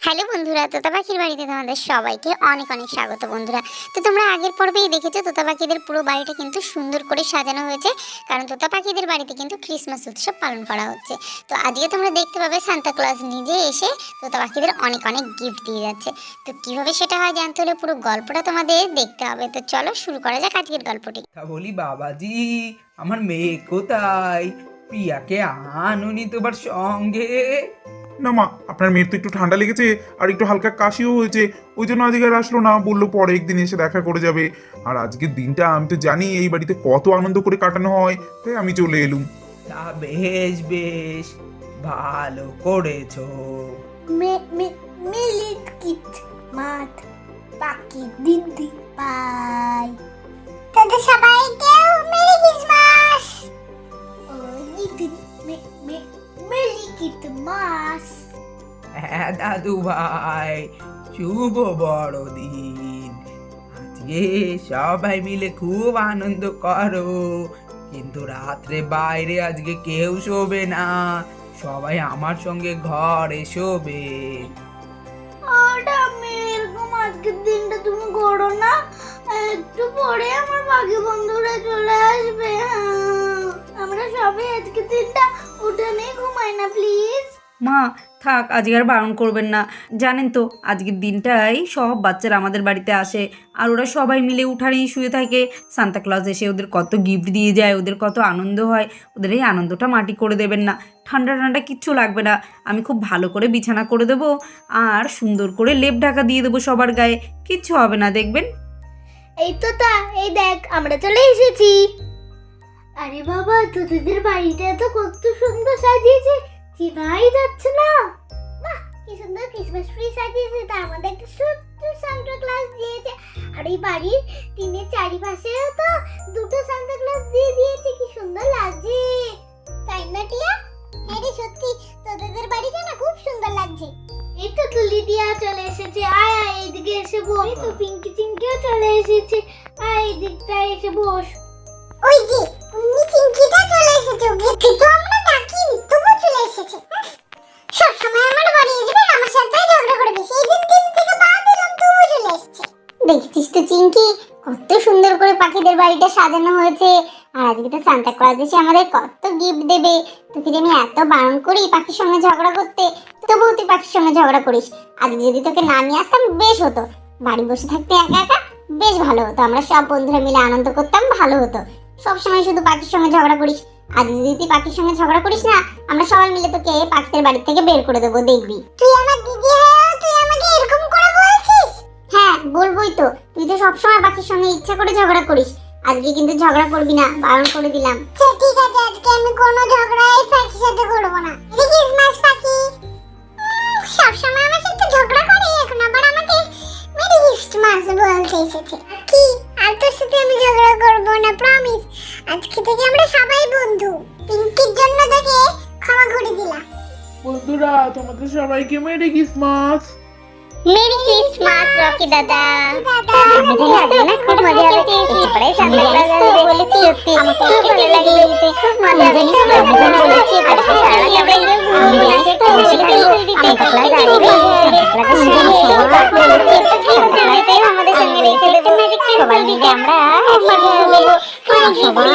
Hello বন্ধুরা, তোতা পাখির বাড়িতে তোমাদের সবাইকে অনেক অনেক স্বাগত। বন্ধুরা, তো তোমরা আগের পর্বেই দেখেছো তোতা পাখিদের পুরো বাড়িটা কিন্তু সুন্দর করে সাজানো হয়েছে, কারণ তোতা পাখিদের বাড়িতে কিন্তু ক্রিসমাস উৎসব পালন করা হচ্ছে। তো আজকে তোমরা দেখতে পাবে সান্তা ক্লজ নিজে এসে তোতা পাখিদের অনেক অনেক গিফট দিয়ে যাচ্ছে। তো কিভাবে সেটা হয় জানতে হলে পুরো গল্পটা তোমাদের দেখতে হবে। তো চলো শুরু করা যাক আজকের গল্পটি। বলি বাবাজি, আমার মেয়ে কোথায়? প্রিয়াকে আনুনি তোমার সঙ্গে? না মা, আপনার মেয়ের তো একটু ঠান্ডা লেগেছে আর একটু হালকা কাশিও হয়েছে, ওই জন্য আজকে আর আসলো না, বললো পরে একদিন এসে দেখা করে যাবে। আর আজকের দিনটা আমি তো জানি এই বাড়িতে কত আনন্দ করে কাটানো হয়, তাই আমি চলে এলুম। তা বেশ বেশ, ভালো করেছো। মিলিট কিট মাঠ বাকি দিন দিন পাই তাদের সবাইকে মেরি ক্রিসমাস ও নিতিন মেরি কিট মাস। হ্যাঁ দাদু ভাই, শুভ বড়দিন। আজকে সবাই মিলে খুব আনন্দ করো, কিন্তু রাত্রে বাইরে আজকে কেউ শোবে না, সবাই আমার সঙ্গে ঘরে শোবে। ওটা এরকম আজকের দিনটা তুমি করো না, একটু পরে আমার বাকি বন্ধুরা চলে আসবে। আমরা সবাই আজকের দিনটা উঠানে ঘুমাই না প্লিজ। মা থাক, আজকে আর বারণ করবেন না। জানেন তো আজকের দিনটাই সব বাচ্চারা আমাদের বাড়িতে আসে, আর ওরা সবাই মিলে উঠানেই শুয়ে থাকে। সান্তা ক্লজ এসে ওদের কত গিফট দিয়ে যায়, ওদের কত আনন্দ হয়। ওদের এই আনন্দটা মাটি করে দেবেন না। ঠান্ডা ঠান্ডা কিচ্ছু লাগবে না, আমি খুব ভালো করে বিছানা করে দেবো আর সুন্দর করে লেপ ঢাকা দিয়ে দেবো সবার গায়ে, কিচ্ছু হবে না দেখবেন। এই তো এই দেখ আমরা চলে এসেছি। আরে বাবা, তোদের বাড়িটা তো কত সুন্দর সাজিয়েছে, চিনাই যাচ্ছে না। বাহ, কি সুন্দর ক্রিসমাস ট্রি সাজিয়েছে, তার মধ্যে একটা ছোট্ট সান্তা ক্লজ দিয়েছে। আর এই বাড়ির টিনের চারিপাশেও তো দুটো সান্তা ক্লজ দিয়ে দিয়েছে, কি সুন্দর লাগছে, তাই না টিয়া? হ্যাঁ রে, সত্যি তোদের বাড়িটা না খুব সুন্দর লাগছে। এই তো লিডিয়া চলে এসেছে, আয় আয় এইদিকে এসে বস। এই তো পিঙ্কি চিঙ্কিও চলে এসেছে, আয় এই দিকটা এসে বস। ওই যে উনি চিঙ্কিটা চলে এসেছে, ওকে তো আমরা ডাকিনি, তবু চলে এসেছে। সব সময় আমার বাড়ি আসবে, আমার সাথে ঝগড়া করবে, সেই দিন থেকে পা দিলাম, তবু চলে এসেছে। দেখছিস তো চিঙ্কি, কত সুন্দর করে পাখিদের বাড়িটা সাজানো হয়েছে। আর আজকে তো সান্তা ক্লজ এসে আমাদের কত গিফট দেবে। তোকে যে আমি এত বারণ করি পাখির সঙ্গে ঝগড়া করতে, তবুও তুই পাখির সঙ্গে ঝগড়া করিস। আজ যদি তোকে না নিয়ে আসতাম বেশ হতো, বাড়ি বসে থাকতে একা একা বেশ ভালো হতো, আমরা সব বন্ধুরা মিলে আনন্দ করতাম, ভালো হতো। সব সময় শুধু পাখির সঙ্গে ঝগড়া করিস। আজ যদি তুই পাখির সঙ্গে ঝগড়া করিস না, আমরা সবাই মিলে তোকে পাখিদের বাড়ি থেকে বের করে দেবো, দেখবি। তুই আমার দিদি হয়ে তুই আমাকে এরকম করে বলছিস? হ্যাঁ বলবোই তো, তুই তো সবসময় পাখির সঙ্গে ইচ্ছা করে ঝগড়া করিস। আজকে কিন্তু ঝগড়া করবি না, বারণ করে দিলাম। ঠিক আছে, আজকে আমি কোনো ঝগড়া এই পাখির সাথে করবো না। ক্রিসমাস পাখি সব সময় আমার সাথে ঝগড়া করে, এখন আবার আমাকে মেরি ক্রিসমাস বলতে এসেছে। কি আর তোর সাথে আমি ঝগড়া করবো না, প্রমিস। আজকে থেকে আমরা সবাই বন্ধু। পিঙ্কির জন্য তোকে ক্ষমা করে দিলাম। বন্ধুরা, তোমাদের সবাইকে merry Christmas. Merry Christmas Rocky দাদা। খুব মজা হবে। এরপরে সান্তা ক্লজ আসবে বলেছি, সত্যি আমার খুব ভালো লাগবে, খুব মজা হবে। বলেছি আজকে সারা রাত আমরা এইভাবে ঘুরবো না, একটু বসে থাকবো। সান্তা ক্লজ আসবে, সান্তা ক্লজের সঙ্গে সান্তা ক্লজটাই আমাদের সঙ্গে রেখে দেবো, সবাই মিলে আমরা মজা হবে, সবাই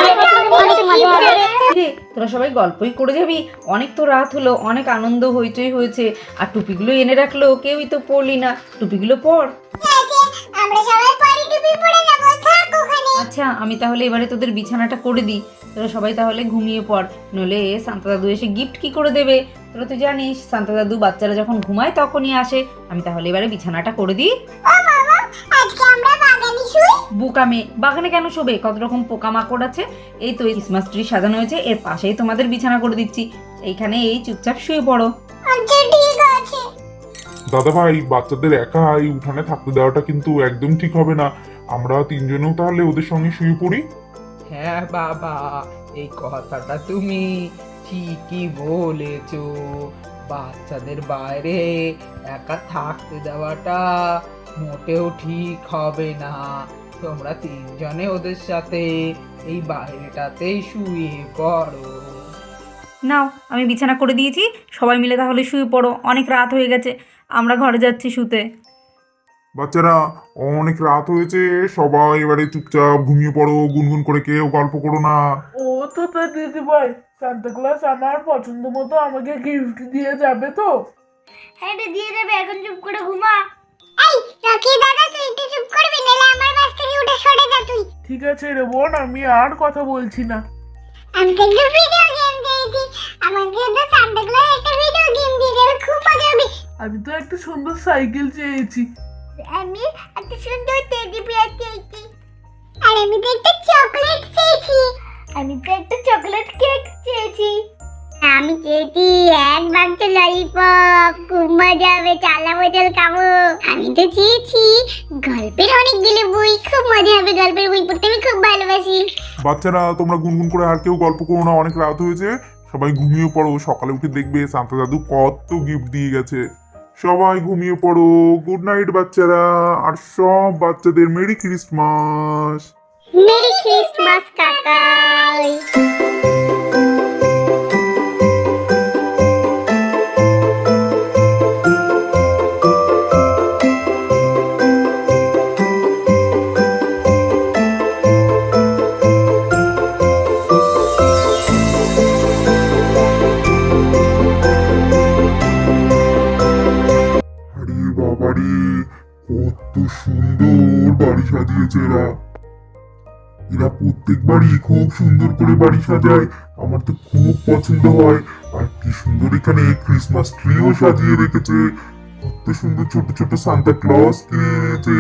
অনেক মজা হবে। রে তোরা সবাই গল্পই করে যাবি, অনেক তো রাত হলো, অনেক আনন্দ হইচই হয়েছে। আর টুপিগুলো এনে রাখলো, কেউই তো পরলি না, টুপিগুলো পর। আমরা সবাই পরে টুপি পরে নেব, থাক ওখানে। আচ্ছা আমি তাহলে এবারে তোদের বিছানাটা করে দিই, তোরা সবাই তাহলে ঘুমিয়ে পড়, নলে সান্তা দাদু এসে গিফট কি করে দেবে। তোরা তো জানিস সান্তা দাদু বাচ্চারা যখন ঘুমায় তখনই আসে। আমি তাহলে এবারে বিছানাটা করে দিই। ও মামা, আজকে আমরা বাগানে শুই। বুকামে বাগানে কেন শোবে, কত রকম পোকামাকড় আছে। এই তো ক্রিসমাস ট্রি সাজানো হয়েছে, এর পাশেই তোমাদের বিছানা করে দিচ্ছি, এইখানে এই চুপচাপ শুয়ে পড়ো। আচ্ছা ঠিক আছে। দাদা ভাই, বাচ্চাদের একা এই উঠানে থাকতে দেওয়াটা কিন্তু একদম ঠিক হবে না। আমরা তিনজনেও তাহলে ওদের সঙ্গে শুয়ে পড়ি। হ্যাঁ বাবা, এই কথাটা তুমি ঠিকই বলেছো। বাচ্চাদের বাইরে একা থাকতে দেওয়াটা মোটেও ঠিক হবে না। তোমরা তিনজনে ওদের সাথে এই বাইরেটাতেই শুয়ে পড়ো। নাও আমি বিছানা করে দিয়েছি, সবাই মিলে তাহলে শুয়ে পড়ো, অনেক রাত হয়ে গেছে। আমরা ঘরে যাচ্ছি শুতে। বাচ্চারা, অনেক রাত হয়েছে, সবাই এবারে চুপচাপ ঘুমিয়ে পড়ো, গুনগুন করে কেউ গল্প করো না। ও তো তার দিদি ভাই, সান্তা ক্লজ আমার পছন্দ মতো আমাকে গিফট দিয়ে যাবে তো? হ্যাঁ রে, দিয়ে দেবে, এখন চুপ করে ঘুমা। এই রকি দাদা, তুই একটু চুপ করবি, নাহলে আমার বাস থেকে উঠে সরে যা তুই। ঠিক আছে রে বোন, আমি আর কথা বলছি না। আমি তো একটা ভিডিও গেম খেয়েছি, আমাকে তো সান্তা ক্লজ একটা ভিডিও গেম দিয়ে যাবে, খুব মজা হবে। আমি তো একটা সুন্দর সাইকেল চেয়েছি। আমি একটা সুন্দর টেডি বিয়ার চেয়েছি। আর আমি তো একটা চকলেট চেয়েছি। আমি তো একটা চকলেট কেক চেয়েছি। আমি চেয়েছি এক বাক্স ললিপপ, খুব মজা হবে, চালা বোতল খাবো। আমি তো চেয়েছি গল্পের অনেকগুলো বই, খুব মজা হবে, গল্পের বই পড়তে আমি খুব ভালোবাসি। বাচ্চারা, তোমরা গুনগুন করে আর কেউ গল্প করো না, অনেক রাত হয়েছে, সবাই ঘুমিয়ে পড়ো। সকালে উঠে দেখবে সান্তা দাদু কত গিফট দিয়ে গেছে। সবাই ঘুমিয়ে পড়ো। গুড নাইট বাচ্চারা, আর সব বাচ্চাদের মেরি ক্রিসমাস। মেরি ক্রিসমাস কাকাই। আরে বাবারে, কত সুন্দর বাড়ি সাজিয়েছে এরা। এরা প্রত্যেকবারই খুব সুন্দর করে বাড়ি সাজায়, আমার তো খুব পছন্দ হয়। আর কি সুন্দর এখানে ক্রিসমাস ট্রিও সাজিয়ে রেখেছে, কত সুন্দর ছোট ছোট সান্তা ক্লজ কিনে এনেছে।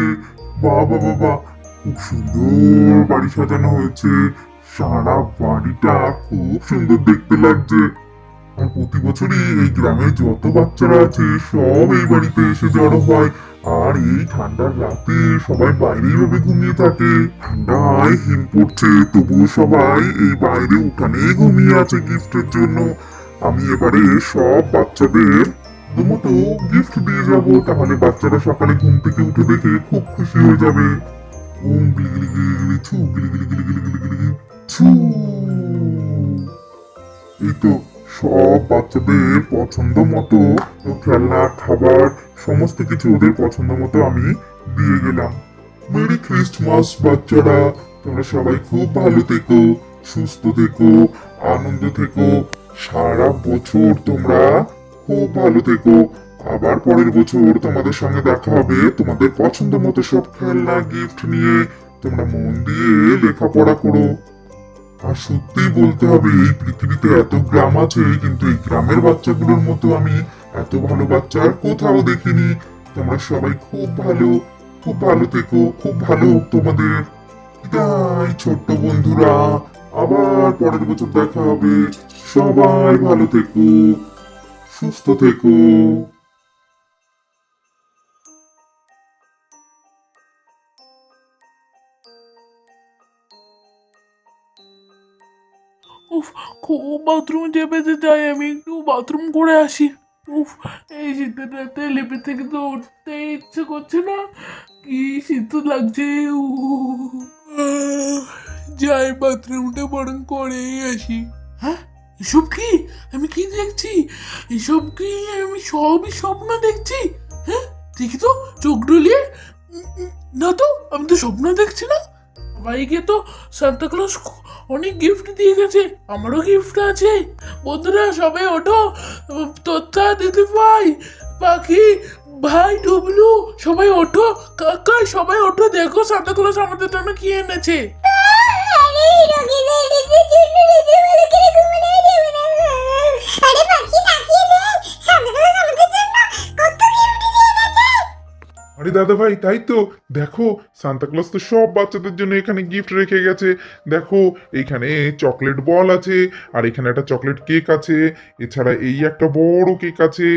বাবা বাবা, খুব সুন্দর বাড়ি সাজানো হয়েছে, সারা বাড়িটা খুব সুন্দর দেখতে লাগছে। আর প্রতি বছরই এই গ্রামে যত বাচ্চারা আছে সব এই বাড়িতে এসে জড়ো হয়। আর এই ঠান্ডার রাতে সবাই বাইরেই ভাবে ঘুমিয়ে থাকে, ঠান্ডায় হিম পড়ছে, তবুও সবাই এই বাইরে উঠানে ঘুমিয়ে আছে গিফটের জন্য। আমি এবারে সব বাচ্চাদের মতো গিফট দিয়ে যাব, তাহলে বাচ্চারা সকালে ঘুম থেকে উঠে দেখে খুব খুশি হয়ে যাবে। ওম গিলি গিলি গিলি গিলি ছু, গিলি গিলি গিলি গিলি গিলি গিলি গিলি ছু। এই তো সব বাচ্চাদের পছন্দ মতো খেলনা, খাবার, সমস্ত কিছু ওদের পছন্দ মতো আমি দিয়ে গেলাম। মেরি ক্রিসমাস বাচ্চারা, তোমরা সবাই খুব ভালো থেকো, সুস্থ থেকো, আনন্দ থেকো, সারা বছর তোমরা খুব ভালো থেকো। আবার পরের বছর তোমাদের সঙ্গে দেখা হবে তোমাদের পছন্দ মতো সব খেলনা গিফট নিয়ে। তোমরা মন দিয়ে লেখাপড়া করো। আর সত্যি বলতে হবে, এই পৃথিবীতে এত গ্রাম আছে, কিন্তু এই গ্রামের বাচ্চাগুলোর মতো আমি এত ভালো বাচ্চা আর কোথাও দেখিনি। তোমরা সবাই খুব ভালো থেকো, খুব ভালো হোক তোমাদের। বিদায় ছোট্ট বন্ধুরা, আবার পরের বছর দেখা হবে। সবাই ভালো থেকো, সুস্থ থেকো। উফ, খুব বাথরুমে যেতে চাই, আমি একটু বাথরুম করে আসি। উফ, এই শীতের রাতে লেপে থেকে তো উঠতে ইচ্ছে করছে না, কি শীত লাগছে। যাই বাথরুমটা বরং করেই আসি। হ্যাঁ, এসব কি আমি কি দেখছি? এসব কি আমি সবই স্বপ্ন দেখছি? হ্যাঁ, দেখি তো চোখ ডুলিয়ে। না তো, আমি তো স্বপ্ন দেখছি না। ভাইকে তো সান্তা ক্লজ অনেক গিফট দিয়ে গেছে, আমারও গিফট আছে। বন্ধুরা সবাই ওঠো, তোতা, দিদি ভাই, পাখি, ভাই, ডুবলু, সবাই ওঠো, কাকা সবাই ওঠো, দেখো সান্তা ক্লজ আমাদের জন্য কি এনেছে। আরে রকি দাদা, জন্য রেজে ভালো করে ঘুমানো যাবে না। আরে পাখি, তাকিয়ে দেখ, সান্তা ক্লজ আমাদের জন্য কত গিফট দিয়ে গেছে। আরে দাদা ভাই, তাই তো, দেখো সান্তা ক্লজ তো সব বাচ্চাদের জন্য এখানে গিফট রেখে গেছে। দেখো এইখানে চকলেট বল আছে, আর এখানে একটা চকলেট কেক আছে, এছাড়া এই একটা বড় কেক আছে।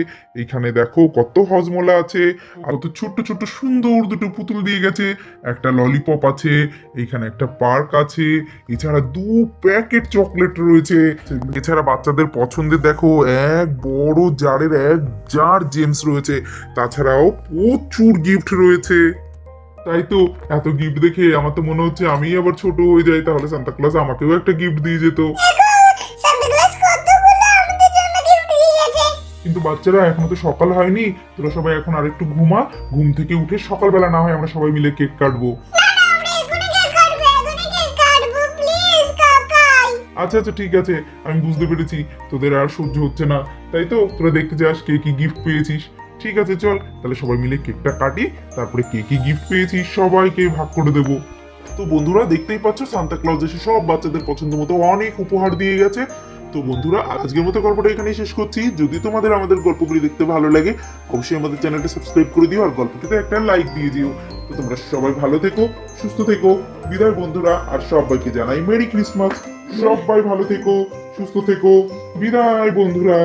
এইখানে দেখো কত হজমোলা আছে, আর তো ছোট্ট ছোট্ট সুন্দর দুটো পুতুল দিয়ে গেছে, একটা ললিপপ আছে, এইখানে একটা পার্ক আছে, এছাড়া 2 প্যাকেট চকলেট রয়েছে। এছাড়া বাচ্চাদের পছন্দের দেখো এক বড় জারের 1 জার জেমস রয়েছে, তাছাড়াও প্রচুর গিফট রয়েছে। তাই তো, এত গিফট দেখে আমার তো মনে হচ্ছে আমি আবার ছোট হয়ে যাই, তাহলে সান্তা ক্লজ আমাকেও একটা গিফট দিয়ে যেত। সান্তা ক্লজ কতগুলো আমাদের জন্য গিফট দিয়ে গেছে। কিন্তু বাচ্চারা এখনো তো সকাল হয়নি, তোরা সবাই এখন আরেকটু ঘুমা, ঘুম থেকে উঠে সকালবেলা না হয় আমরা সবাই মিলে কেক কাটবো। আচ্ছা আচ্ছা ঠিক আছে, আমি বুঝতে পেরেছি তোদের আর সহ্য হচ্ছে না, তাই তো তোরা দেখতে যাস কে কি গিফট পেয়েছিস। ঠিক আছে চল তাহলে সবাই মিলে কেকটা কাটি, তারপরে কে কি গিফট পেয়েছিস সবাইকে ভাগ করে দেবো। তো বন্ধুরা দেখতেই পাচ্ছ সান্তা ক্লজ এসে সব বাচ্চাদের পছন্দ মতো অনেক উপহার দিয়ে গেছে। তো বন্ধুরা আজকের মতো গল্পটা এখানেই শেষ করছি। যদি তোমাদের আমাদের গল্পগুলি দেখতে ভালো লাগে অবশ্যই আমাদের চ্যানেলটা সাবস্ক্রাইব করে দিও আর গল্পটিতে একটা লাইক দিয়ে দিও। তো তোমরা সবাই ভালো থেকো, সুস্থ থেকো, বিদায় বন্ধুরা, আর সবাইকে জানাই মেরি ক্রিসমাস। সবাই ভালো থেকো, সুস্থ থেকো, বিদায় বন্ধুরা।